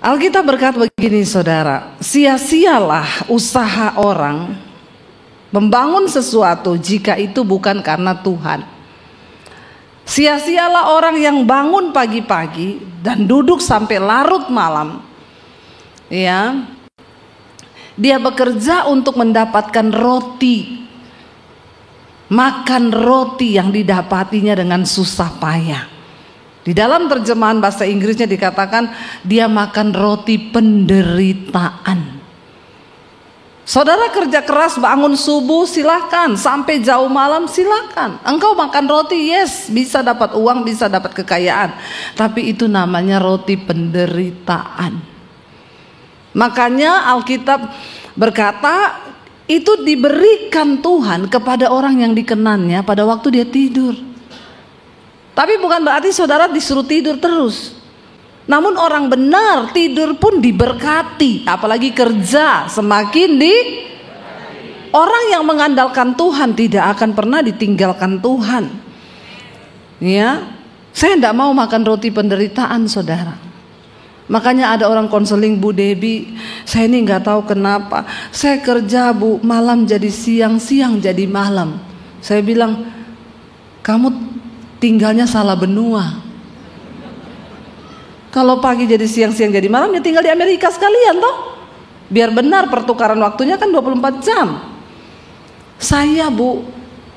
Alkitab berkata begini saudara, sia-sialah usaha orang membangun sesuatu jika itu bukan karena Tuhan. Sia-sialah orang yang bangun pagi-pagi dan duduk sampai larut malam. Ya, dia bekerja untuk mendapatkan roti, makan roti yang didapatinya dengan susah payah. Di dalam terjemahan bahasa Inggrisnya dikatakan dia makan roti penderitaan. Saudara kerja keras bangun subuh silahkan, sampai jauh malam silahkan. Engkau makan roti, yes, bisa dapat uang, bisa dapat kekayaan. Tapi itu namanya roti penderitaan. Makanya Alkitab berkata itu diberikan Tuhan kepada orang yang dikenannya pada waktu dia tidur. Tapi bukan berarti saudara disuruh tidur terus. Namun orang benar tidur pun diberkati, apalagi kerja semakin orang yang mengandalkan Tuhan tidak akan pernah ditinggalkan Tuhan. Ya, saya tidak mau makan roti penderitaan saudara. Makanya ada orang konseling, Bu Debi, saya ini nggak tahu kenapa saya kerja Bu, malam jadi siang, siang jadi malam. Saya bilang, kamu tinggalnya salah benua. Kalau pagi jadi siang, siang jadi malam, ya tinggal di Amerika sekalian toh. Biar benar pertukaran waktunya kan 24 jam. Saya Bu,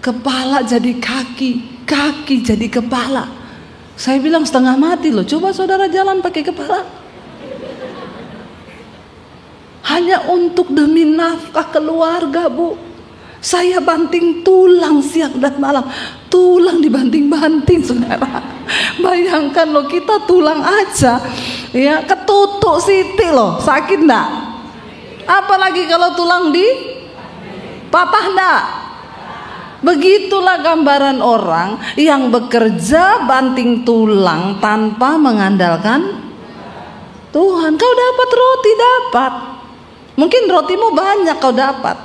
kepala jadi kaki, kaki jadi kepala. Saya bilang setengah mati loh. Coba saudara jalan pakai kepala. Hanya untuk demi nafkah keluarga Bu. Saya banting tulang siang dan malam. Tulang dibanting-banting saudara. Bayangkan loh, kita tulang aja ya ketutuk siti loh, sakit enggak? Apalagi kalau tulang di patah enggak? Begitulah gambaran orang yang bekerja banting tulang tanpa mengandalkan Tuhan. Kau dapat roti, dapat. Mungkin rotimu banyak kau dapat,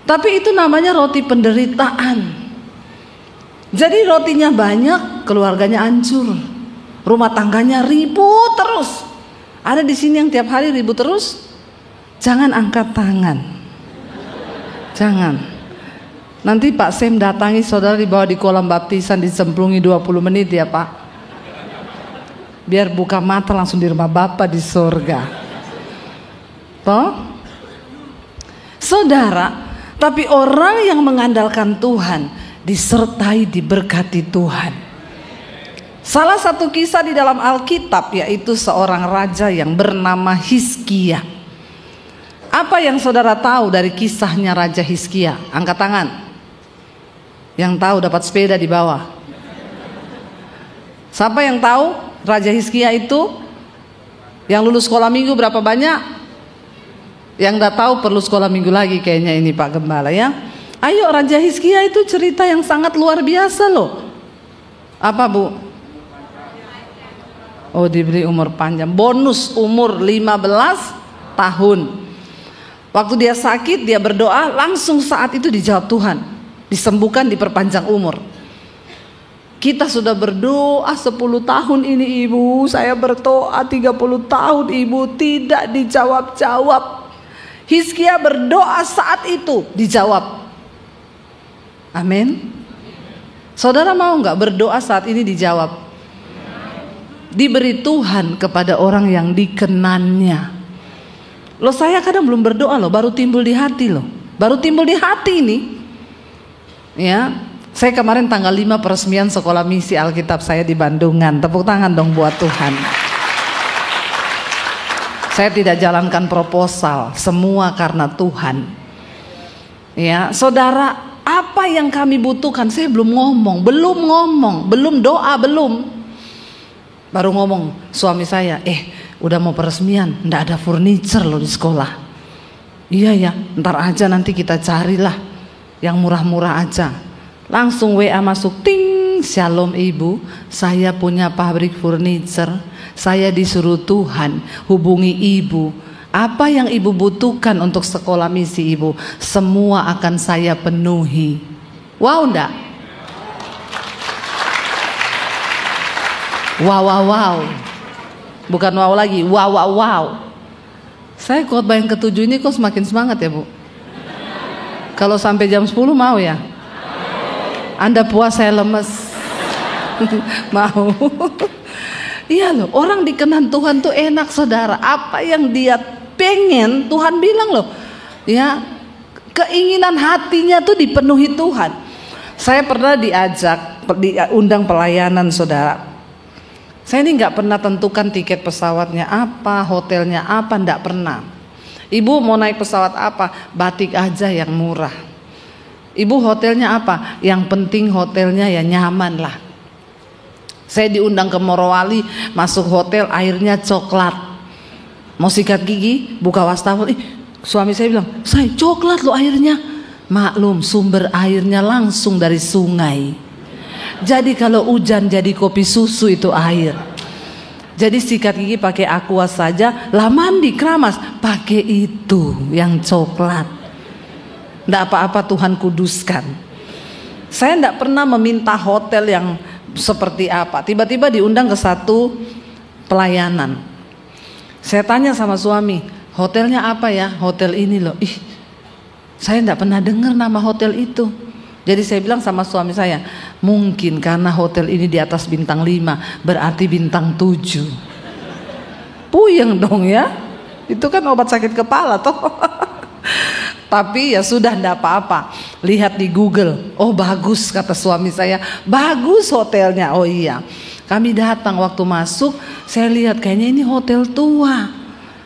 tapi itu namanya roti penderitaan. Jadi rotinya banyak, keluarganya hancur, rumah tangganya ribut terus. Ada di sini yang tiap hari ribut terus? Jangan angkat tangan. Jangan. Nanti Pak Sem datangi saudara, dibawa di kolam baptisan, disemplungi 20 menit ya Pak. Biar buka mata langsung di rumah Bapa di sorga. Toh? Saudara, tapi orang yang mengandalkan Tuhan disertai diberkati Tuhan. Salah satu kisah di dalam Alkitab yaitu seorang raja yang bernama Hizkia. Apa yang saudara tahu dari kisahnya Raja Hizkia? Angkat tangan. Yang tahu dapat sepeda di bawah. Siapa yang tahu Raja Hizkia itu? Yang lulus sekolah minggu berapa banyak? Yang tidak tahu perlu sekolah minggu lagi kayaknya ini Pak Gembala ya. Ayo, Raja Hizkia itu cerita yang sangat luar biasa loh. Apa Bu? Oh, diberi umur panjang, bonus umur 15 tahun. Waktu dia sakit, dia berdoa, langsung saat itu dijawab Tuhan, disembuhkan, diperpanjang umur. Kita sudah berdoa 10 tahun ini Ibu, saya berdoa 30 tahun Ibu, tidak dijawab-jawab. Hizkia berdoa saat itu dijawab. Amin. Saudara mau nggak berdoa saat ini dijawab? Diberi Tuhan kepada orang yang dikenannya. Loh, saya kadang belum berdoa loh, baru timbul di hati loh. Baru timbul di hati ini. Ya, saya kemarin tanggal 5 peresmian sekolah misi Alkitab saya di Bandungan. Tepuk tangan dong buat Tuhan. Saya tidak jalankan proposal, semua karena Tuhan. Ya, saudara, apa yang kami butuhkan? Saya belum ngomong, belum doa, belum. Baru ngomong suami saya, udah mau peresmian, ndak ada furniture loh di sekolah. Iya ya, ntar aja nanti kita carilah yang murah-murah aja. Langsung WA masuk, ting, shalom Ibu, saya punya pabrik furniture, saya disuruh Tuhan hubungi Ibu. Apa yang Ibu butuhkan untuk sekolah misi Ibu, semua akan saya penuhi. Wow enggak? Wow. Bukan wow lagi, wow wow wow. Saya khotbah yang ke-7 ini kok semakin semangat ya Bu. Kalau sampai jam 10 mau ya? Anda puas, saya lemes. Mau. Iya loh, orang dikenan Tuhan tuh enak saudara. Apa yang dia pengen Tuhan bilang loh. Ya, keinginan hatinya tuh dipenuhi Tuhan. Saya pernah diundang pelayanan saudara. Saya ini nggak pernah tentukan tiket pesawatnya apa, hotelnya apa, nggak pernah. Ibu mau naik pesawat apa? Batik aja yang murah. Ibu hotelnya apa? Yang penting hotelnya ya nyaman lah. Saya diundang ke Morowali, masuk hotel airnya coklat. Mau sikat gigi, buka wastafel, suami saya bilang, "Say, coklat loh airnya." Maklum, sumber airnya langsung dari sungai. Jadi kalau hujan jadi kopi susu itu air. Jadi sikat gigi pakai aqua saja, lah mandi keramas pakai itu yang coklat. Nggak apa-apa Tuhan kuduskan. Saya nggak pernah meminta hotel yang seperti apa. Tiba-tiba diundang ke satu pelayanan. Saya tanya sama suami, hotelnya apa ya? Hotel ini loh. Saya nggak pernah dengar nama hotel itu. Jadi saya bilang sama suami saya, mungkin karena hotel ini di atas bintang 5, berarti bintang 7. Puyeng dong ya. Itu kan obat sakit kepala toh. Tapi ya sudah, enggak apa-apa. Lihat di Google. Oh bagus kata suami saya. Bagus hotelnya. Oh iya. Kami datang, waktu masuk saya lihat kayaknya ini hotel tua.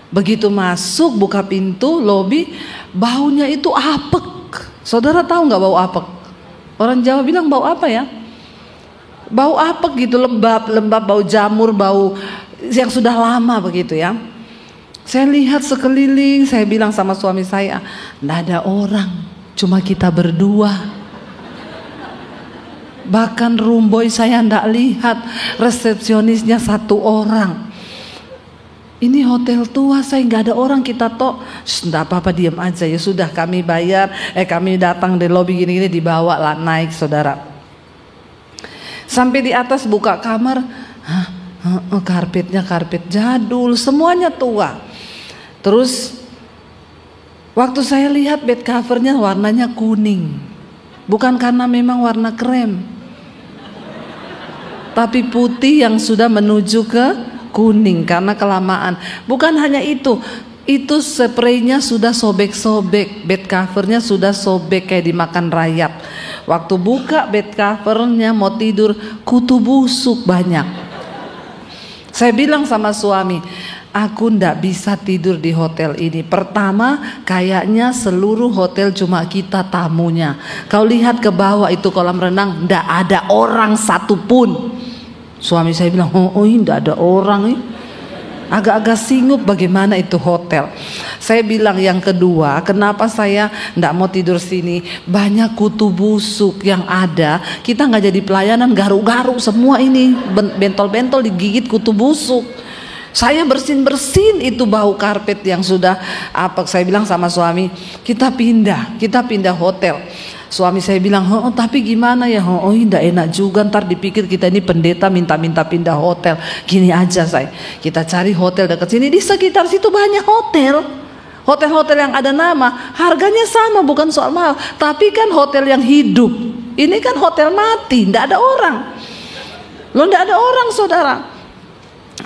Begitu masuk buka pintu lobi, baunya itu apek. Saudara tahu nggak bau apek? Orang Jawa bilang bau apa ya? Bau apek gitu, lembab, bau jamur, bau yang sudah lama begitu ya. Saya lihat sekeliling, saya bilang sama suami saya, nggak ada orang, cuma kita berdua. Bahkan room boy saya nggak lihat, resepsionisnya 1 orang. Ini hotel tua, saya nggak ada orang, kita toh, nggak apa-apa diam aja ya sudah, kami bayar, kami datang di lobi gini-gini, dibawa lah naik saudara. Sampai di atas buka kamar, karpetnya karpet jadul, semuanya tua. Terus waktu saya lihat bed covernya warnanya kuning, bukan karena memang warna krem, tapi putih yang sudah menuju ke kuning karena kelamaan. Bukan hanya itu spraynya sudah sobek-sobek, bed covernya sudah sobek kayak dimakan rayap. Waktu buka bed covernya mau tidur, kutu busuk banyak. Saya bilang sama suami, aku ndak bisa tidur di hotel ini. Pertama, kayaknya seluruh hotel cuma kita tamunya. Kau lihat ke bawah itu kolam renang, ndak ada orang satupun. Suami saya bilang, oh ini ndak ada orang. Agak-agak singgup bagaimana itu hotel. Saya bilang yang kedua, kenapa saya ndak mau tidur sini? Banyak kutu busuk yang ada. Kita nggak jadi pelayanan, garuk-garuk semua ini, bentol-bentol digigit kutu busuk. Saya bersin-bersin itu bau karpet yang sudah apa. Saya bilang sama suami, kita pindah hotel. Suami saya bilang, oh tapi gimana ya? Oh tidak enak juga, ntar dipikir kita ini pendeta minta-minta pindah hotel. Gini aja kita cari hotel dekat sini. Di sekitar situ banyak hotel yang ada nama, harganya sama, bukan soal mahal. Tapi kan hotel yang hidup, ini kan hotel mati, tidak ada orang. Loh tidak ada orang saudara.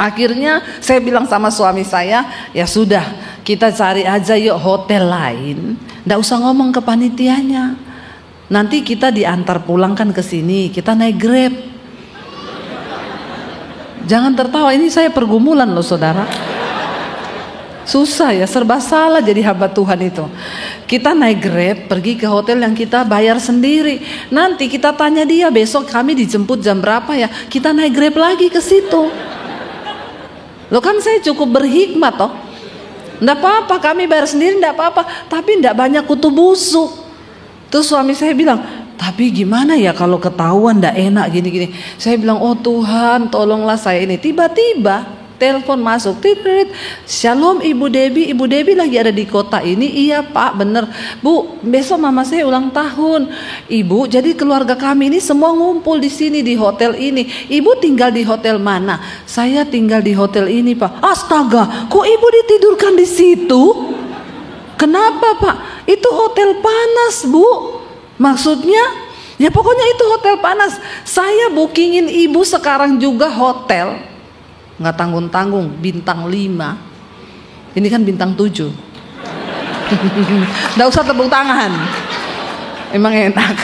Akhirnya saya bilang sama suami saya, ya sudah kita cari aja yuk hotel lain. Tidak usah ngomong ke panitianya. Nanti kita diantar pulang kan ke sini, kita naik Grab. Jangan tertawa, ini saya pergumulan loh saudara. Susah ya, serba salah jadi hamba Tuhan itu. Kita naik Grab pergi ke hotel yang kita bayar sendiri. Nanti kita tanya dia, besok kami dijemput jam berapa ya? Kita naik Grab lagi ke situ. Loh kan saya cukup berhikmat toh. Nggak apa-apa, kami bayar sendiri nggak apa-apa. Tapi nggak banyak kutu busuk. Terus suami saya bilang, tapi gimana ya kalau ketahuan nggak enak gini-gini. Saya bilang, oh Tuhan tolonglah saya ini. Tiba-tiba telepon masuk, tidrit, Shalom Ibu Debbie, Ibu Debbie lagi ada di kota ini. Iya Pak, bener Bu, besok mama saya ulang tahun. Ibu, jadi keluarga kami ini semua ngumpul di sini di hotel ini. Ibu tinggal di hotel mana? Saya tinggal di hotel ini Pak. Astaga, kok Ibu ditidurkan di situ? Kenapa Pak? Itu hotel panas Bu. Maksudnya? Ya pokoknya itu hotel panas. Saya bookingin Ibu sekarang juga hotel, nggak tanggung-tanggung, bintang 5. Ini kan bintang 7. Nggak usah tepuk tangan, emang enak.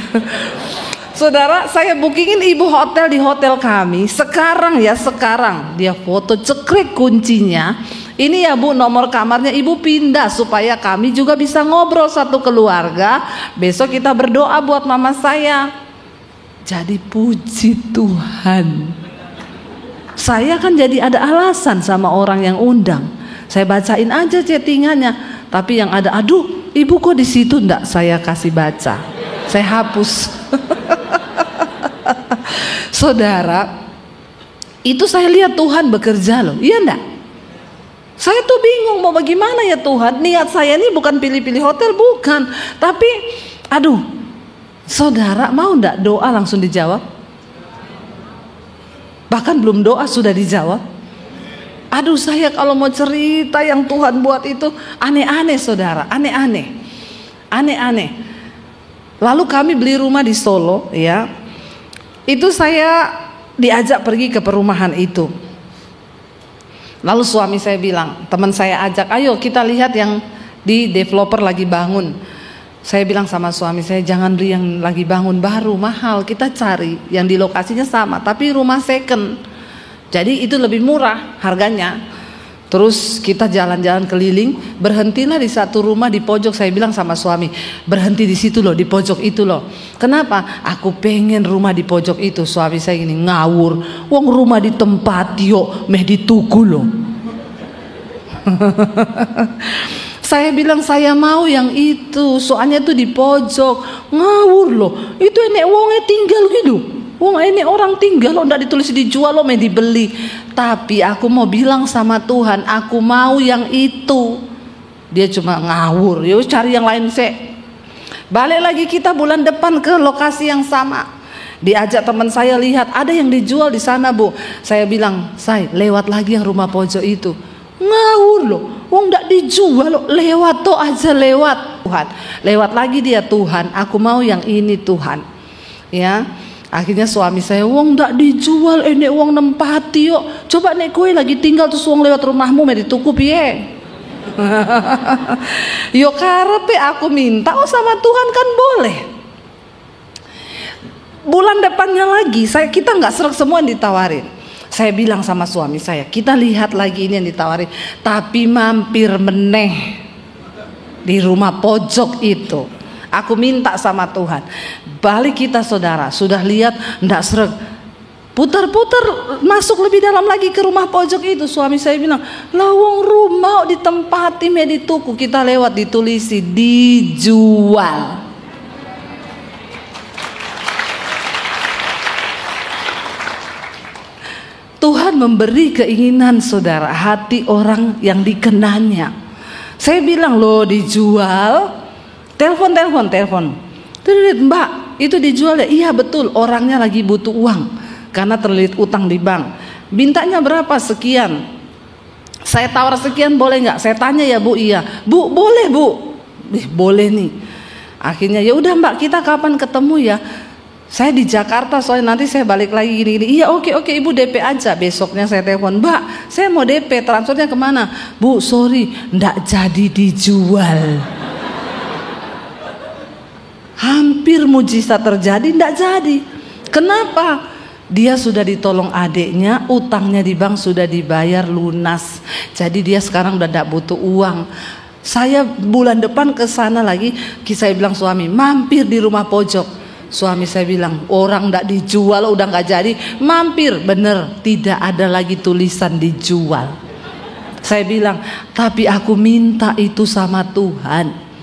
Saudara, saya bookingin Ibu hotel di hotel kami. Sekarang dia foto cekrek kuncinya. Ini ya Bu, nomor kamarnya. Ibu pindah supaya kami juga bisa ngobrol satu keluarga. Besok kita berdoa buat mama saya. Jadi puji Tuhan, saya kan jadi ada alasan sama orang yang undang. Saya bacain aja chattingannya. Tapi yang ada, aduh Ibu kok di situ, enggak saya kasih baca. Saya hapus. Saudara, itu saya lihat Tuhan bekerja loh. Iya enggak? Saya tuh bingung mau bagaimana ya Tuhan. Niat saya ini bukan pilih-pilih hotel, bukan. Tapi aduh, saudara mau enggak doa langsung dijawab? Bahkan belum doa sudah dijawab. Aduh, saya kalau mau cerita yang Tuhan buat itu aneh-aneh saudara, aneh-aneh. Lalu kami beli rumah di Solo ya. Itu saya diajak pergi ke perumahan itu. Lalu suami saya bilang, teman saya ajak, ayo kita lihat yang di developer lagi bangun. Saya bilang sama suami saya, jangan beli yang lagi bangun baru, mahal. Kita cari yang di lokasinya sama, tapi rumah second. Jadi itu lebih murah harganya. Terus kita jalan-jalan keliling, berhentilah di satu rumah di pojok. Saya bilang sama suami, berhenti di situ loh, di pojok itu loh. Kenapa? Aku pengen rumah di pojok itu. Suami saya gini, ngawur. Wong rumah di tempat yo, meh dituku loh. Saya bilang saya mau yang itu, soalnya itu di pojok. Ngawur loh, itu enek wongnya tinggal gitu. Wong ini orang tinggal lo, ndak ditulis dijual lo, main dibeli. Tapi aku mau bilang sama Tuhan, aku mau yang itu. Dia cuma ngawur, yuk cari yang lain sih. Balik lagi kita bulan depan ke lokasi yang sama. Diajak teman saya lihat, ada yang dijual di sana Bu. Saya bilang, saya lewat lagi yang rumah pojok itu. Ngawur loh, wong ndak dijual lo, lewat tuh aja lewat. Tuhan, lewat lagi dia, Tuhan, aku mau yang ini Tuhan. Ya. Akhirnya suami saya, wong ndak dijual, nek wong nempati yuk. Coba nek kowe lagi tinggal terus wong lewat rumahmu me dituku piye? Yo karepe aku minta sama Tuhan kan boleh. Bulan depannya lagi kita nggak serak semua yang ditawarin. Saya bilang sama suami saya, kita lihat lagi ini yang ditawarin, tapi mampir meneh di rumah pojok itu. Aku minta sama Tuhan, balik kita saudara, sudah lihat ndak sreg, putar-putar masuk lebih dalam lagi ke rumah pojok itu. Suami saya bilang, lawang rumah ditempati me dituku. Kita lewat ditulisi dijual. Tuhan memberi keinginan saudara, hati orang yang dikenanya. Saya bilang loh dijual. Telepon. Mbak, itu dijual ya? Iya betul, orangnya lagi butuh uang karena terlilit utang di bank. Mintanya berapa? Sekian. Saya tawar sekian, boleh nggak? Saya tanya ya Bu, iya. Bu, boleh Bu. Boleh nih. Akhirnya ya udah Mbak, kita kapan ketemu ya? Saya di Jakarta soalnya nanti saya balik lagi gini. Iya oke Ibu DP aja. Besoknya saya telepon, Mbak, saya mau DP, transfernya kemana? Bu, sorry, ndak jadi dijual. Hampir mujizat terjadi, tidak jadi. Kenapa? Dia sudah ditolong adiknya, utangnya di bank sudah dibayar lunas. Jadi dia sekarang udah tidak butuh uang. Saya bulan depan ke sana lagi. Saya bilang suami, mampir di rumah pojok. Suami saya bilang, orang tidak dijual udah nggak jadi. Mampir, bener, tidak ada lagi tulisan dijual. Saya bilang, tapi aku minta itu sama Tuhan.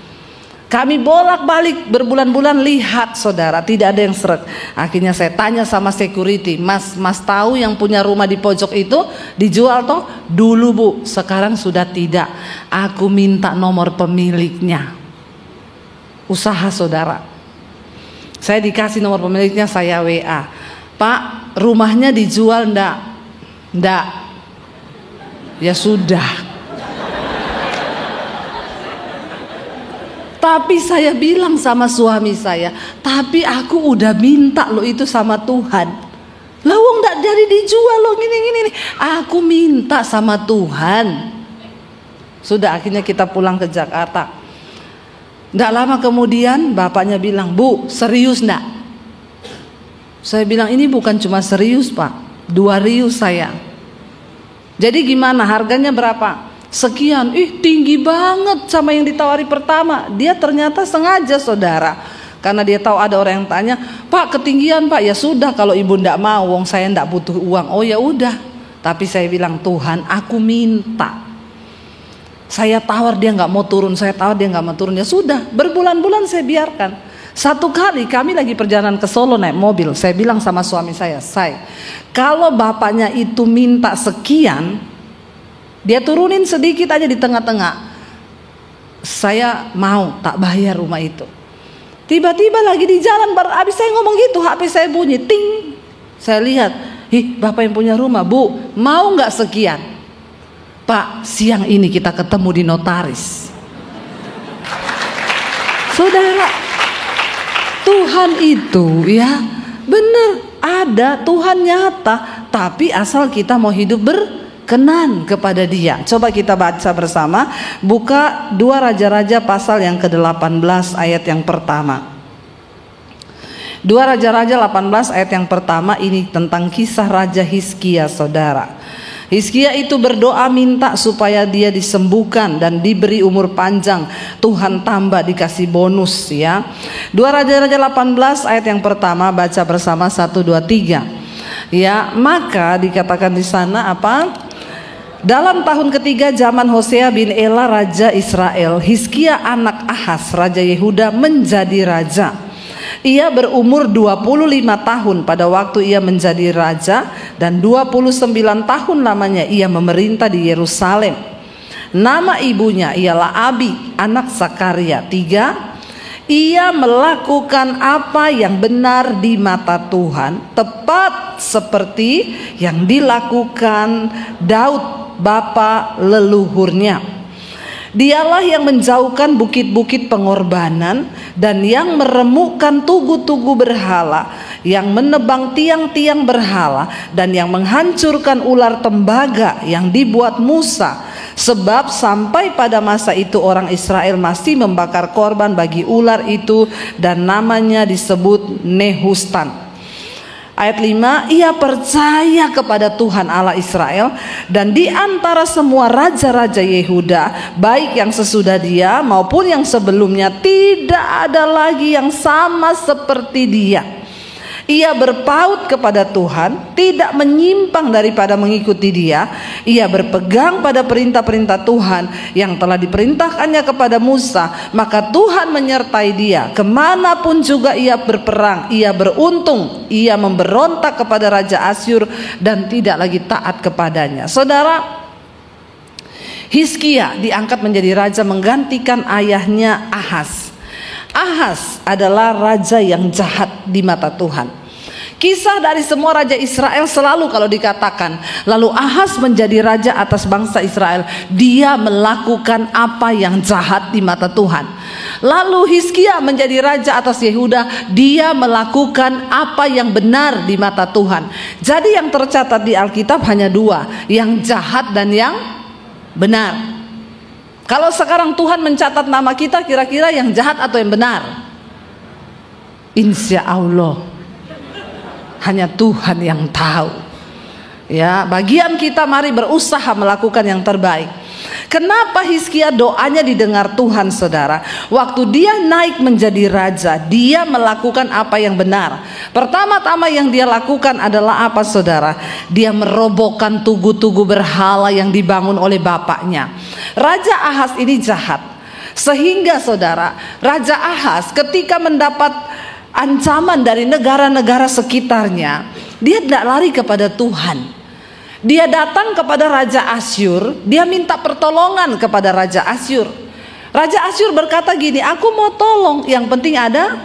Kami bolak-balik berbulan-bulan, lihat saudara, tidak ada yang seret. Akhirnya saya tanya sama security, mas tahu yang punya rumah di pojok itu dijual toh? Dulu bu, sekarang sudah tidak. Aku minta nomor pemiliknya. Usaha saudara. Saya dikasih nomor pemiliknya, saya WA. Pak, rumahnya dijual enggak? Enggak. Ya sudah. Tapi saya bilang sama suami saya, tapi aku udah minta lo itu sama Tuhan. Lawang nggak jadi dijual lo gini. Aku minta sama Tuhan. Sudah, akhirnya kita pulang ke Jakarta. Nggak lama kemudian bapaknya bilang, Bu, serius nggak? Saya bilang, ini bukan cuma serius pak, 2 rius saya. Jadi gimana, harganya berapa? Sekian. Tinggi banget sama yang ditawari pertama. Dia ternyata sengaja saudara, karena dia tahu ada orang yang tanya, Pak ketinggian pak. Ya sudah, kalau ibu ndak mau, wong saya ndak butuh uang. Oh ya udah. Tapi saya bilang, Tuhan aku minta. Saya tawar dia nggak mau turun, saya tawar dia nggak mau turun. Ya sudah, berbulan-bulan saya biarkan. Satu kali kami lagi perjalanan ke Solo naik mobil, saya bilang sama suami saya, kalau bapaknya itu minta sekian, dia turunin sedikit aja di tengah-tengah, saya mau tak bayar rumah itu. Tiba-tiba lagi di jalan, baru habis saya ngomong gitu, HP saya bunyi, ting. Saya lihat, bapak yang punya rumah, Bu, mau nggak sekian? Pak, siang ini kita ketemu di notaris. Saudara, Tuhan itu ya benar ada, Tuhan nyata, tapi asal kita mau hidup berkenan kepada Dia. Coba kita baca bersama, buka 2 Raja-Raja pasal yang ke-18 ayat yang pertama. 2 Raja-Raja 18 ayat yang pertama, ini tentang kisah Raja Hizkia saudara. Hizkia itu berdoa minta supaya dia disembuhkan dan diberi umur panjang. Tuhan tambah, dikasih bonus ya. 2 Raja-Raja 18 ayat yang pertama, baca bersama 1, 2, 3. Ya, maka dikatakan di sana apa? Dalam tahun ketiga zaman Hosea bin Ela raja Israel, Hizkia anak Ahaz raja Yehuda menjadi raja. Ia berumur 25 tahun pada waktu ia menjadi raja, dan 29 tahun lamanya ia memerintah di Yerusalem. Nama ibunya ialah Abi, anak Zakaria. 3. Ia melakukan apa yang benar di mata Tuhan, tepat seperti yang dilakukan Daud bapa leluhurnya. Dialah yang menjauhkan bukit-bukit pengorbanan dan yang meremukkan tugu-tugu berhala, yang menebang tiang-tiang berhala, dan yang menghancurkan ular tembaga yang dibuat Musa. Sebab sampai pada masa itu orang Israel masih membakar korban bagi ular itu, dan namanya disebut Nehustan. Ayat 5, ia percaya kepada Tuhan Allah Israel, dan di antara semua raja-raja Yehuda, baik yang sesudah dia maupun yang sebelumnya, tidak ada lagi yang sama seperti dia. Ia berpaut kepada Tuhan, tidak menyimpang daripada mengikuti Dia. Ia berpegang pada perintah-perintah Tuhan yang telah diperintahkannya kepada Musa. Maka Tuhan menyertai dia kemanapun juga ia berperang. Ia beruntung. Ia memberontak kepada Raja Asyur dan tidak lagi taat kepadanya. Saudara, Hizkia diangkat menjadi raja menggantikan ayahnya Ahaz. Ahaz adalah raja yang jahat di mata Tuhan. Kisah dari semua raja Israel selalu kalau dikatakan, lalu Ahaz menjadi raja atas bangsa Israel, dia melakukan apa yang jahat di mata Tuhan. Lalu Hizkia menjadi raja atas Yehuda, dia melakukan apa yang benar di mata Tuhan. Jadi yang tercatat di Alkitab hanya 2, yang jahat dan yang benar. Kalau sekarang Tuhan mencatat nama kita, kira-kira yang jahat atau yang benar? Insya Allah hanya Tuhan yang tahu. Ya, bagian kita mari berusaha melakukan yang terbaik. Kenapa Hizkia doanya didengar Tuhan, saudara? Waktu dia naik menjadi raja, dia melakukan apa yang benar. Pertama-tama yang dia lakukan adalah apa, saudara? Dia merobohkan tugu-tugu berhala yang dibangun oleh bapaknya. Raja Ahaz ini jahat, sehingga saudara, Raja Ahaz ketika mendapat ancaman dari negara-negara sekitarnya, dia tidak lari kepada Tuhan. Dia datang kepada Raja Asyur, dia minta pertolongan kepada Raja Asyur. Raja Asyur berkata gini, aku mau tolong, yang penting ada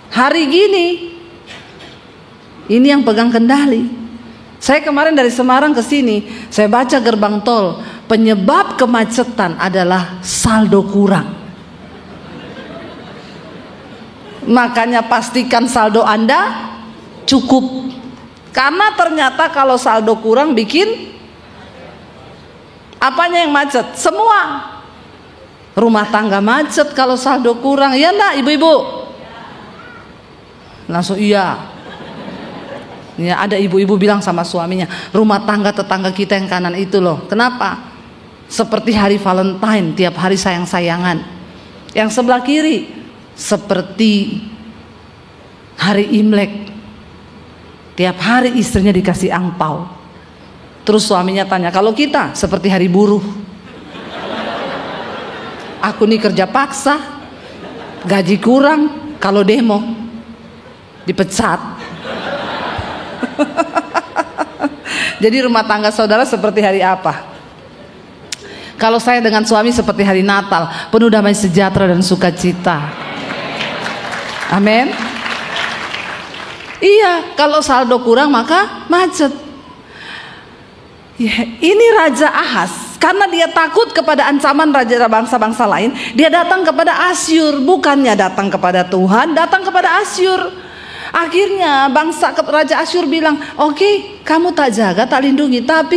hari gini. Ini yang pegang kendali. Saya kemarin dari Semarang ke sini, saya baca gerbang tol, penyebab kemacetan adalah saldo kurang. Makanya pastikan saldo Anda cukup. Karena ternyata kalau saldo kurang bikin apanya yang macet? Semua. Rumah tangga macet kalau saldo kurang. Iya enggak ibu-ibu? Langsung iya. Ya, ada ibu-ibu bilang sama suaminya, rumah tangga tetangga kita yang kanan itu loh. Kenapa? Seperti hari Valentine, tiap hari sayang-sayangan. Yang sebelah kiri seperti hari Imlek, tiap hari istrinya dikasih angpau. Terus suaminya tanya, kalau kita seperti hari buruh. Aku nih kerja paksa, gaji kurang, kalau demo dipecat. Jadi rumah tangga saudara seperti hari apa? Kalau saya dengan suami seperti hari Natal, penuh damai sejahtera dan sukacita. Amin. Iya, kalau saldo kurang maka macet. Ya, ini Raja Ahaz, karena dia takut kepada ancaman raja bangsa-bangsa lain, dia datang kepada Asyur, bukannya datang kepada Tuhan, datang kepada Asyur. Akhirnya Raja Asyur bilang, oke, kamu tak jaga, tak lindungi, tapi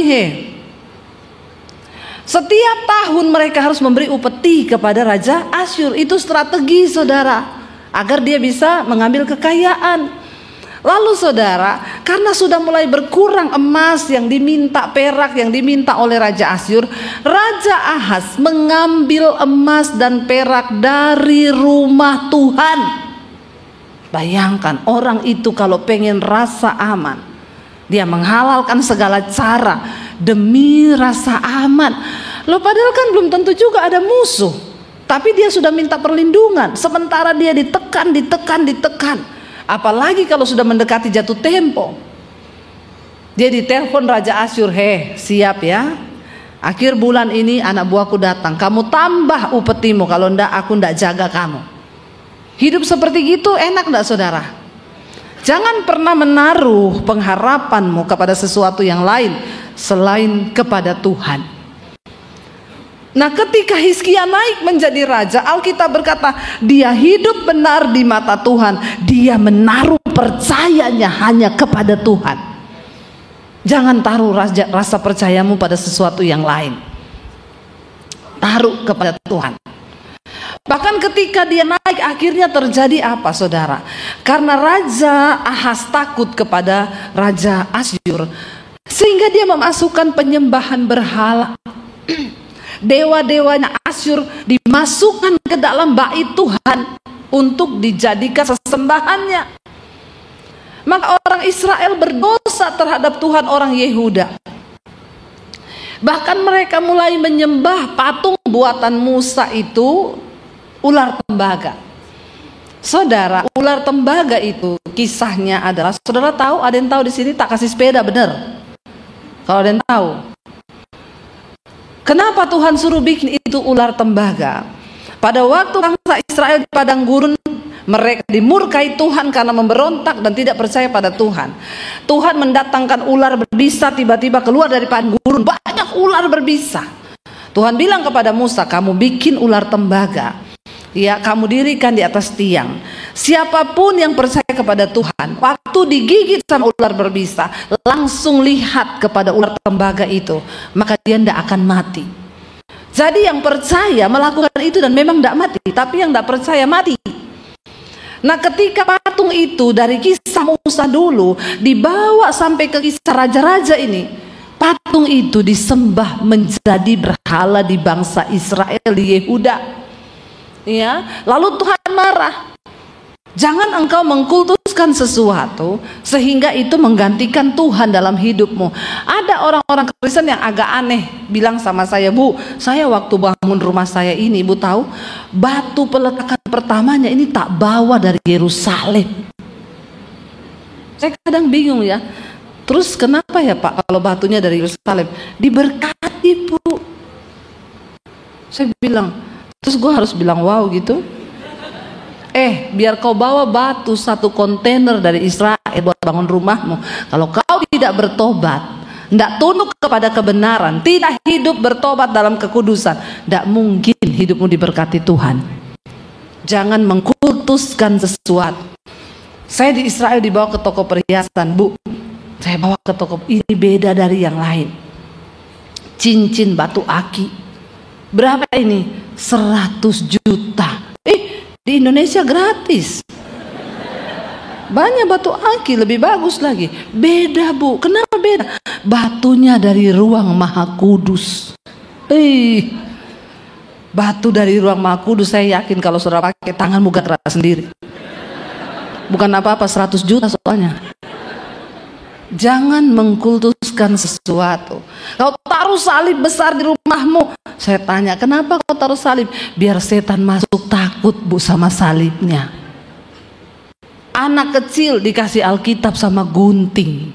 setiap tahun mereka harus memberi upeti kepada Raja Asyur. Itu strategi saudara, agar dia bisa mengambil kekayaan. Lalu saudara, karena sudah mulai berkurang emas yang diminta, perak yang diminta oleh Raja Asyur, Raja Ahaz mengambil emas dan perak dari rumah Tuhan. Bayangkan, orang itu kalau pengen rasa aman, dia menghalalkan segala cara demi rasa aman. Loh, padahal kan belum tentu juga ada musuh, tapi dia sudah minta perlindungan. Sementara dia ditekan. Apalagi kalau sudah mendekati jatuh tempo, dia ditelepon Raja Asyur, siap ya, akhir bulan ini anak buahku datang, kamu tambah upetimu, kalau enggak aku enggak jaga kamu. Hidup seperti gitu enak enggak saudara? Jangan pernah menaruh pengharapanmu kepada sesuatu yang lain selain kepada Tuhan. Nah, ketika Hizkia naik menjadi raja, Alkitab berkata dia hidup benar di mata Tuhan. Dia menaruh percayanya hanya kepada Tuhan. Jangan taruh rasa percayamu pada sesuatu yang lain. Taruh kepada Tuhan. Bahkan ketika dia naik, akhirnya terjadi apa saudara? Karena Raja Ahaz takut kepada Raja Asyur, sehingga dia memasukkan penyembahan berhala. Dewa-dewanya Asyur dimasukkan ke dalam bait Tuhan untuk dijadikan sesembahannya. Maka orang Israel berdosa terhadap Tuhan orang Yehuda. Bahkan mereka mulai menyembah patung buatan Musa itu, ular tembaga. Saudara, ular tembaga itu kisahnya adalah, saudara tahu, ada yang tahu di sini tak kasih sepeda benar? Kalau ada yang tahu, kenapa Tuhan suruh bikin itu ular tembaga? Pada waktu bangsa Israel di padang gurun, mereka dimurkai Tuhan karena memberontak dan tidak percaya pada Tuhan. Tuhan mendatangkan ular berbisa tiba-tiba keluar dari padang gurun, banyak ular berbisa. Tuhan bilang kepada Musa, kamu bikin ular tembaga, ya, kamu dirikan di atas tiang. Siapapun yang percaya kepada Tuhan, waktu digigit sama ular berbisa, langsung lihat kepada ular tembaga itu, maka dia tidak akan mati. Jadi yang percaya melakukan itu dan memang tidak mati, tapi yang tidak percaya mati. Nah, ketika patung itu dari kisah Musa dulu dibawa sampai ke kisah raja-raja ini, patung itu disembah menjadi berhala di bangsa Israel, di Yehuda. Ya, lalu Tuhan marah. Jangan engkau mengkultuskan mengkultuskan sesuatu sehingga itu menggantikan Tuhan dalam hidupmu. Ada orang-orang Kristen yang agak aneh bilang sama saya, "Bu, saya waktu bangun rumah saya ini, Ibu tahu, batu peletakan pertamanya ini tak bawa dari Yerusalem." Saya kadang bingung ya. Terus kenapa ya Pak kalau batunya dari Yerusalem? Diberkati, Bu. Saya bilang, terus gue harus bilang wow gitu. Biar kau bawa batu 1 kontainer dari Israel buat bangun rumahmu, kalau kau tidak bertobat, tidak tunduk kepada kebenaran, tidak hidup bertobat dalam kekudusan, tidak mungkin hidupmu diberkati Tuhan. Jangan mengkultuskan sesuatu. Saya di Israel dibawa ke toko perhiasan, Bu. Saya bawa ke toko, ini beda dari yang lain. Cincin batu aki. Berapa ini? 100 juta. Di Indonesia gratis. Banyak batu aki lebih bagus lagi. Beda, Bu. Kenapa beda? Batunya dari ruang Maha Kudus. Batu dari ruang Maha Kudus, saya yakin kalau saudara pakai tanganmu gak keras sendiri. Bukan apa-apa, 100 juta soalnya. Jangan mengkultuskan sesuatu. Kau taruh salib besar di rumahmu. Saya tanya, kenapa kau taruh salib? Biar setan masuk takut, Bu, sama salibnya. Anak kecil dikasih Alkitab sama gunting.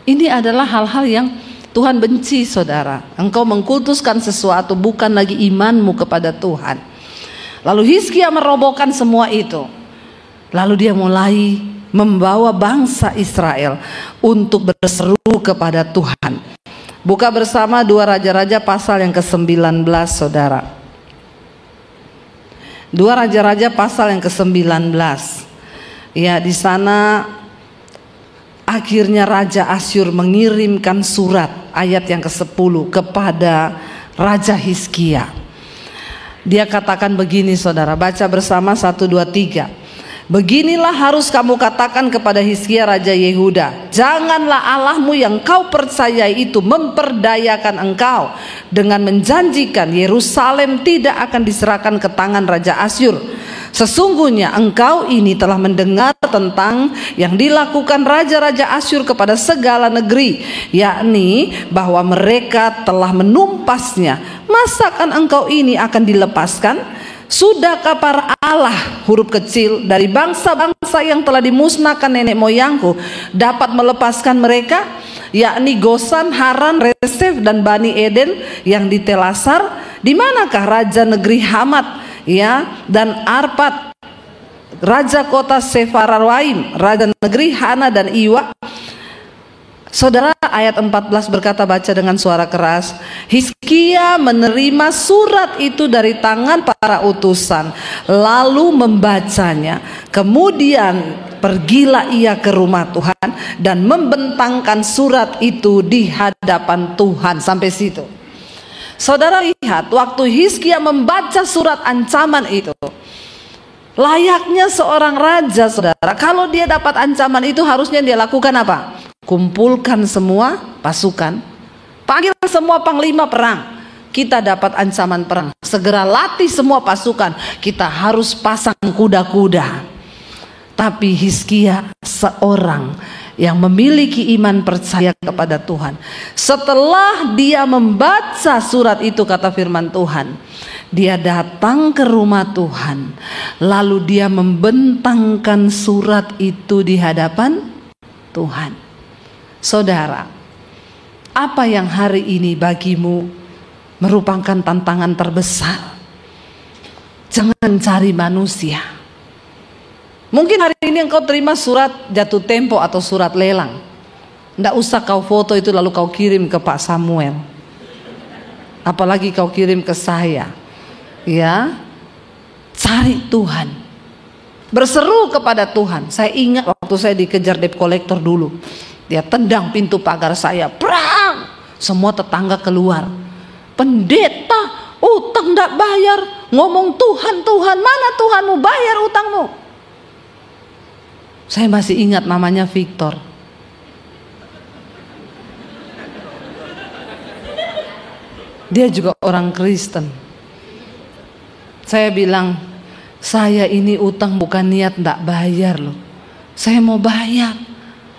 Ini adalah hal-hal yang Tuhan benci, saudara. Engkau mengkultuskan sesuatu, bukan lagi imanmu kepada Tuhan. Lalu Hizkia merobohkan semua itu. Lalu dia mulai membawa bangsa Israel untuk berseru kepada Tuhan. Buka bersama 2 Raja-Raja pasal yang ke-19, saudara. 2 Raja-Raja pasal yang ke-19. Ya, di sana akhirnya Raja Asyur mengirimkan surat, ayat yang ke-10, kepada Raja Hizkia. Dia katakan begini, saudara, baca bersama 1, 2, 3. Beginilah harus kamu katakan kepada Hizkia Raja Yehuda, janganlah Allahmu yang kau percayai itu memperdayakan engkau dengan menjanjikan Yerusalem tidak akan diserahkan ke tangan Raja Asyur. Sesungguhnya engkau ini telah mendengar tentang yang dilakukan raja-raja Asyur kepada segala negeri, yakni bahwa mereka telah menumpasnya. Masakan engkau ini akan dilepaskan? Sudahkah para Allah, huruf kecil, dari bangsa-bangsa yang telah dimusnahkan nenek moyangku dapat melepaskan mereka, yakni Gosan, Haran, Resef dan Bani Eden yang di Telasar? Di manakah raja negeri Hamat, ya, dan Arpad, raja kota Sefarwaim, raja negeri Hana dan Iwa? Saudara, ayat 14 berkata, baca dengan suara keras, Hizkia menerima surat itu dari tangan para utusan, lalu membacanya. Kemudian pergilah ia ke rumah Tuhan dan membentangkan surat itu di hadapan Tuhan. Sampai situ. Saudara lihat, waktu Hizkia membaca surat ancaman itu, layaknya seorang raja, saudara, kalau dia dapat ancaman itu harusnya dia lakukan apa? Kumpulkan semua pasukan, panggil semua panglima perang. Kita dapat ancaman perang, segera latih semua pasukan. Kita harus pasang kuda-kuda. Tapi Hizkia seorang yang memiliki iman percaya kepada Tuhan. Setelah dia membaca surat itu, kata firman Tuhan, dia datang ke rumah Tuhan, lalu dia membentangkan surat itu di hadapan Tuhan. Saudara, apa yang hari ini bagimu merupakan tantangan terbesar? Jangan cari manusia. Mungkin hari ini engkau terima surat jatuh tempo atau surat lelang. Tidak usah kau foto itu lalu kau kirim ke Pak Samuel. Apalagi kau kirim ke saya. Ya, cari Tuhan. Berseru kepada Tuhan. Saya ingat waktu saya dikejar debt collector dulu. Dia tendang pintu pagar saya, perang. Semua tetangga keluar. Pendeta, utang tidak bayar. Ngomong Tuhan, Tuhan, mana Tuhanmu, bayar utangmu. Saya masih ingat namanya Victor. Dia juga orang Kristen. Saya bilang, saya ini utang bukan niat tidak bayar loh. saya mau bayar,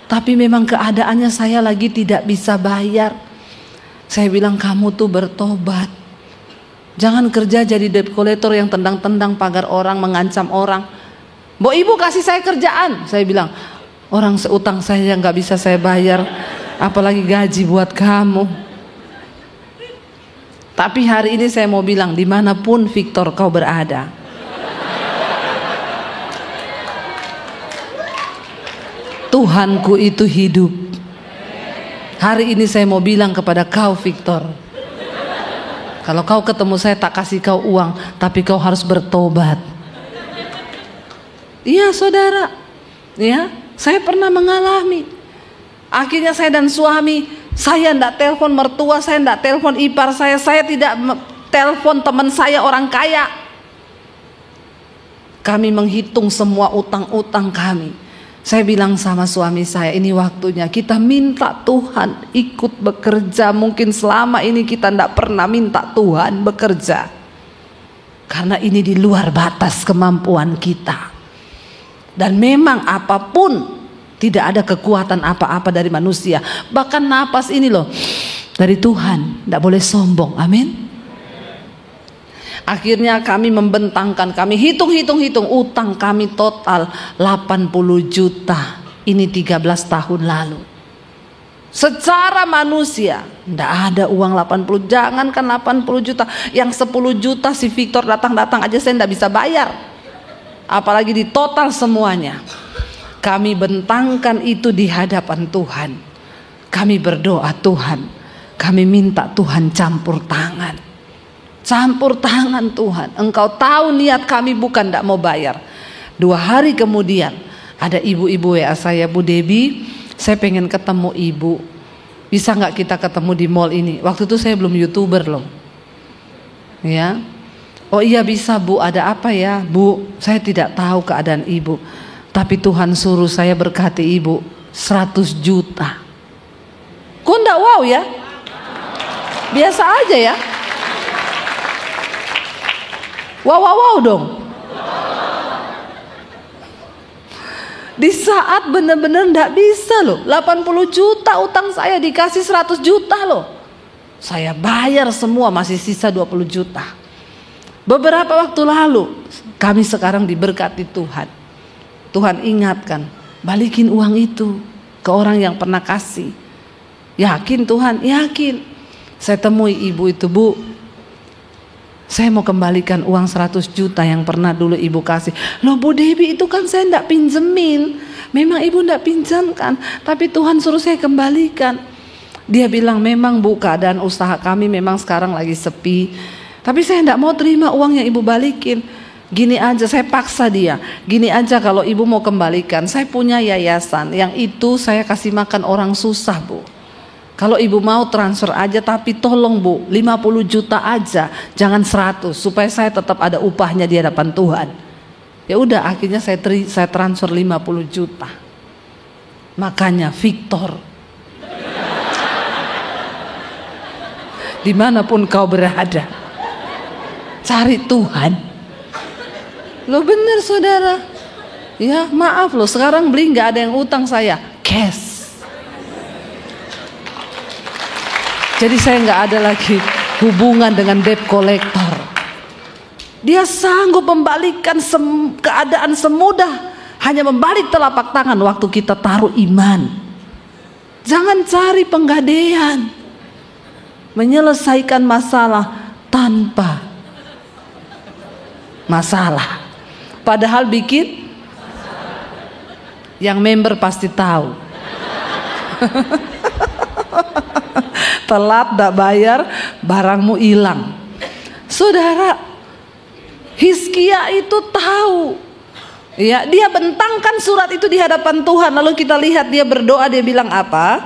tapi memang keadaannya saya lagi tidak bisa bayar. Saya bilang, kamu tuh bertobat, jangan kerja jadi debt collector yang tendang-tendang pagar orang, mengancam orang. Bu, ibu kasih saya kerjaan. Saya bilang, orang seutang saya nggak bisa saya bayar, apalagi gaji buat kamu. Tapi hari ini saya mau bilang, dimanapun Victor kau berada, Tuhanku itu hidup. Hari ini saya mau bilang kepada kau Victor, kalau kau ketemu saya tak kasih kau uang, tapi kau harus bertobat. Iya saudara, ya, saya pernah mengalami. Akhirnya saya dan suami, saya tidak telepon mertua, saya tidak telepon ipar saya tidak telepon teman saya orang kaya. Kami menghitung semua utang-utang kami. Saya bilang sama suami saya, ini waktunya kita minta Tuhan ikut bekerja. Mungkin selama ini kita tidak pernah minta Tuhan bekerja, karena ini di luar batas kemampuan kita. Dan memang apapun, tidak ada kekuatan apa-apa dari manusia. Bahkan napas ini loh, dari Tuhan, tidak boleh sombong. Amin. Akhirnya kami membentangkan, kami hitung utang kami total 80 juta. Ini 13 tahun lalu. Secara manusia tidak ada uang 80, jangankan 80 juta, yang 10 juta si Victor datang aja saya tidak bisa bayar, apalagi di total semuanya. Kami bentangkan itu di hadapan Tuhan. Kami berdoa, Tuhan, kami minta Tuhan campur tangan. Campur tangan Tuhan. Engkau tahu niat kami bukan tidak mau bayar. 2 hari kemudian ada ibu-ibu WA saya, Bu Debbie, saya pengen ketemu ibu, bisa nggak kita ketemu di mall ini? Waktu itu saya belum YouTuber loh, ya. Oh iya bisa Bu, ada apa ya Bu? Saya tidak tahu keadaan ibu, tapi Tuhan suruh saya berkati ibu 100 juta. Kok enggak wow ya? Biasa aja ya. Wow dong. Di saat benar-benar enggak bisa loh, 80 juta utang saya dikasih 100 juta loh. Saya bayar semua, masih sisa 20 juta. Beberapa waktu lalu, kami sekarang diberkati Tuhan. Tuhan ingatkan, balikin uang itu ke orang yang pernah kasih. Yakin Tuhan? Yakin. Saya temui ibu itu, Bu, saya mau kembalikan uang 100 juta yang pernah dulu ibu kasih. Loh Bu Debbie, itu kan saya enggak pinjemin. Memang ibu enggak pinjamkan, tapi Tuhan suruh saya kembalikan. Dia bilang, memang Bu, keadaan usaha kami memang sekarang lagi sepi, tapi saya enggak mau terima uang yang ibu balikin. Gini aja, saya paksa dia, gini aja, kalau ibu mau kembalikan, saya punya yayasan, yang itu saya kasih makan orang susah Bu. Kalau ibu mau transfer aja, tapi tolong Bu, 50 juta aja, jangan 100, supaya saya tetap ada upahnya di hadapan Tuhan. Ya udah, akhirnya saya transfer 50 juta. Makanya Victor, dimanapun kau berada, cari Tuhan. Loh bener saudara, ya maaf loh, sekarang beli nggak ada yang utang saya, cash. Jadi saya nggak ada lagi hubungan dengan debt collector. Dia sanggup membalikkan keadaan semudah, hanya membalik telapak tangan waktu kita taruh iman. Jangan cari penggadean, menyelesaikan masalah tanpa masalah. Padahal bikin yang member pasti tahu. Telat tak bayar, barangmu hilang. Saudara, Hizkia itu tahu. Ya, dia bentangkan surat itu di hadapan Tuhan. Lalu kita lihat dia berdoa, dia bilang apa?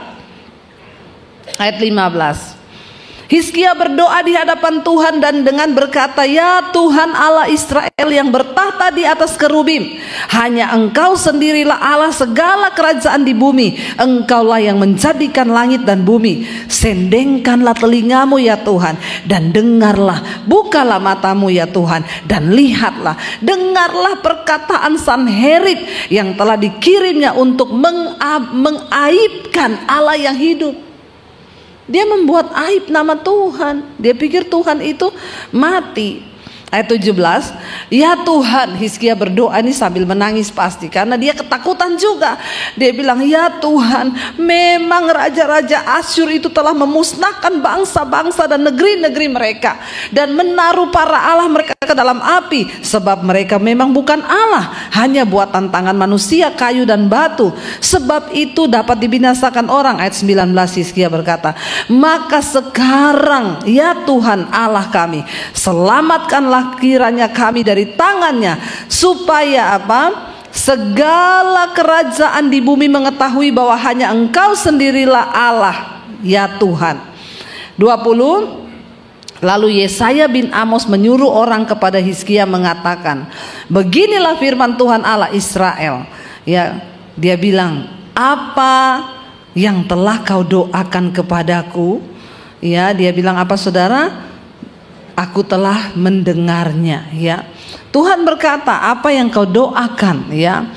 Ayat 15. Hizkia berdoa di hadapan Tuhan dan dengan berkata, "Ya Tuhan Allah Israel yang bertahta di atas kerubim, hanya Engkau sendirilah Allah segala kerajaan di bumi. Engkaulah yang menjadikan langit dan bumi. Sendengkanlah telingamu ya Tuhan, dan dengarlah, bukalah matamu ya Tuhan, dan lihatlah, dengarlah perkataan Sanherib yang telah dikirimnya untuk mengaibkan Allah yang hidup." Dia membuat aib nama Tuhan. Dia pikir Tuhan itu mati. Ayat 17, "Ya Tuhan," Hizkia berdoa ini sambil menangis pasti karena dia ketakutan juga. Dia bilang, "Ya Tuhan, memang raja-raja Asyur itu telah memusnahkan bangsa-bangsa dan negeri-negeri mereka dan menaruh para Allah mereka ke dalam api, sebab mereka memang bukan Allah, hanya buatan tangan manusia, kayu dan batu. Sebab itu dapat dibinasakan orang." Ayat 19 Hizkia berkata, "Maka sekarang ya Tuhan Allah kami, selamatkanlah kiranya kami dari tangannya, supaya" apa? "Segala kerajaan di bumi mengetahui bahwa hanya Engkau sendirilah Allah, ya Tuhan." 20, lalu Yesaya bin Amos menyuruh orang kepada Hizkia mengatakan, "Beginilah firman Tuhan Allah Israel." Ya, dia bilang, "Apa yang telah kau doakan kepadaku?" Ya, dia bilang apa saudara? "Aku telah mendengarnya." Ya, Tuhan berkata, apa yang kau doakan ya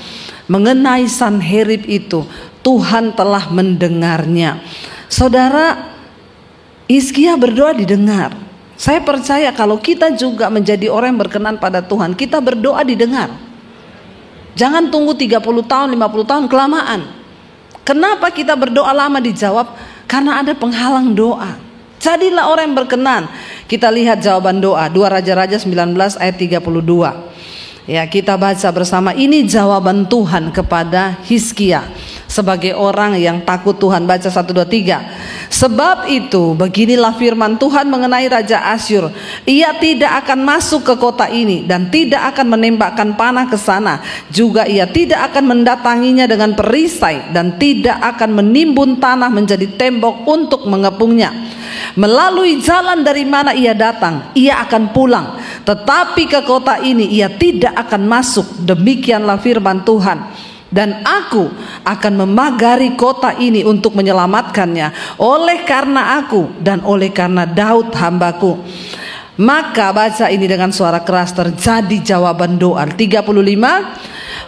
mengenai Sanherib itu, Tuhan telah mendengarnya. Saudara, Hizkia berdoa didengar. Saya percaya kalau kita juga menjadi orang yang berkenan pada Tuhan, kita berdoa didengar. Jangan tunggu 30 tahun, 50 tahun, kelamaan. Kenapa kita berdoa lama dijawab? Karena ada penghalang doa. Jadilah orang yang berkenan. Kita lihat jawaban doa 2 Raja-Raja 19 ayat 32. Ya, kita baca bersama. Ini jawaban Tuhan kepada Hizkia sebagai orang yang takut Tuhan. Baca 1, 2, 3. "Sebab itu beginilah firman Tuhan mengenai Raja Asyur. Ia tidak akan masuk ke kota ini dan tidak akan menembakkan panah ke sana. Juga ia tidak akan mendatanginya dengan perisai dan tidak akan menimbun tanah menjadi tembok untuk mengepungnya. Melalui jalan dari mana ia datang, ia akan pulang. Tetapi ke kota ini ia tidak akan masuk. Demikianlah firman Tuhan. Dan aku akan memagari kota ini untuk menyelamatkannya, oleh karena aku dan oleh karena Daud hambaku." Maka baca ini dengan suara keras, terjadi jawaban doa. 35,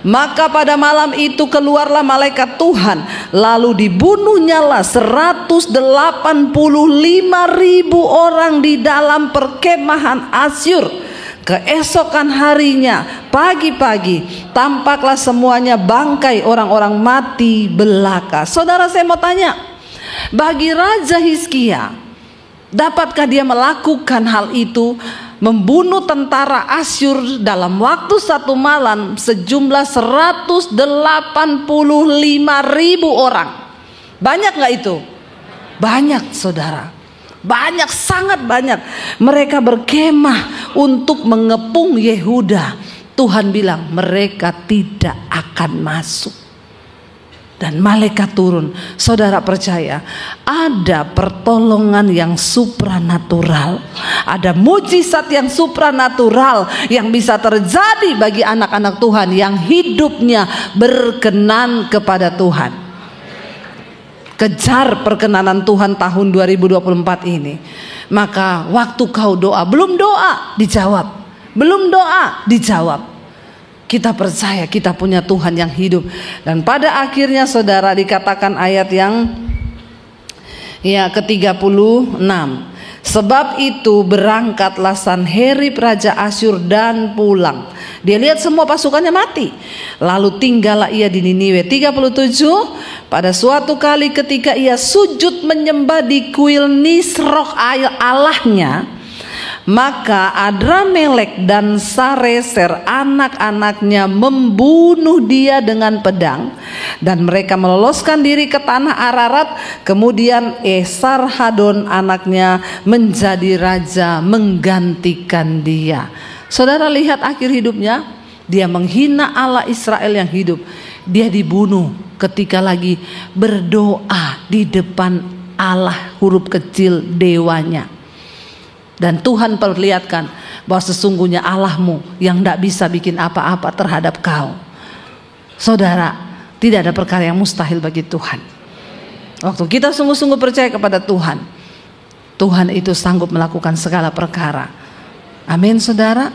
"Maka pada malam itu keluarlah malaikat Tuhan, lalu dibunuhnyalah 185.000 orang di dalam perkemahan Asyur. Keesokan harinya pagi-pagi tampaklah semuanya bangkai orang-orang mati belaka." Saudara, saya mau tanya, bagi Raja Hizkia, dapatkah dia melakukan hal itu, membunuh tentara Asyur dalam waktu satu malam sejumlah 185.000 orang? Banyak nggak itu? Banyak saudara. Banyak, sangat banyak. Mereka berkemah untuk mengepung Yehuda. Tuhan bilang mereka tidak akan masuk. Dan malaikat turun. Saudara percaya, ada pertolongan yang supranatural, ada mujizat yang supranatural yang bisa terjadi bagi anak-anak Tuhan yang hidupnya berkenan kepada Tuhan. Kejar perkenanan Tuhan tahun 2024 ini. Maka waktu kau doa, belum doa dijawab, belum doa dijawab. Kita percaya kita punya Tuhan yang hidup. Dan pada akhirnya saudara, dikatakan ayat yang ke-36. "Sebab itu berangkatlah Sanherib Raja Asyur dan pulang." Dia lihat semua pasukannya mati. "Lalu tinggallah ia di Niniwe." 37, "Pada suatu kali ketika ia sujud menyembah di kuil Nisroch Allahnya, maka Adramelek dan Sareser anak-anaknya membunuh dia dengan pedang, dan mereka meloloskan diri ke tanah Ararat. Kemudian Esarhadon anaknya menjadi raja menggantikan dia." Saudara lihat akhir hidupnya, dia menghina Allah Israel yang hidup. Dia dibunuh ketika lagi berdoa di depan Allah huruf kecil dewanya. Dan Tuhan perlihatkan bahwa sesungguhnya Allahmu yang tidak bisa bikin apa-apa terhadap kau. Saudara, tidak ada perkara yang mustahil bagi Tuhan. Waktu kita sungguh-sungguh percaya kepada Tuhan, Tuhan itu sanggup melakukan segala perkara. Amin, saudara.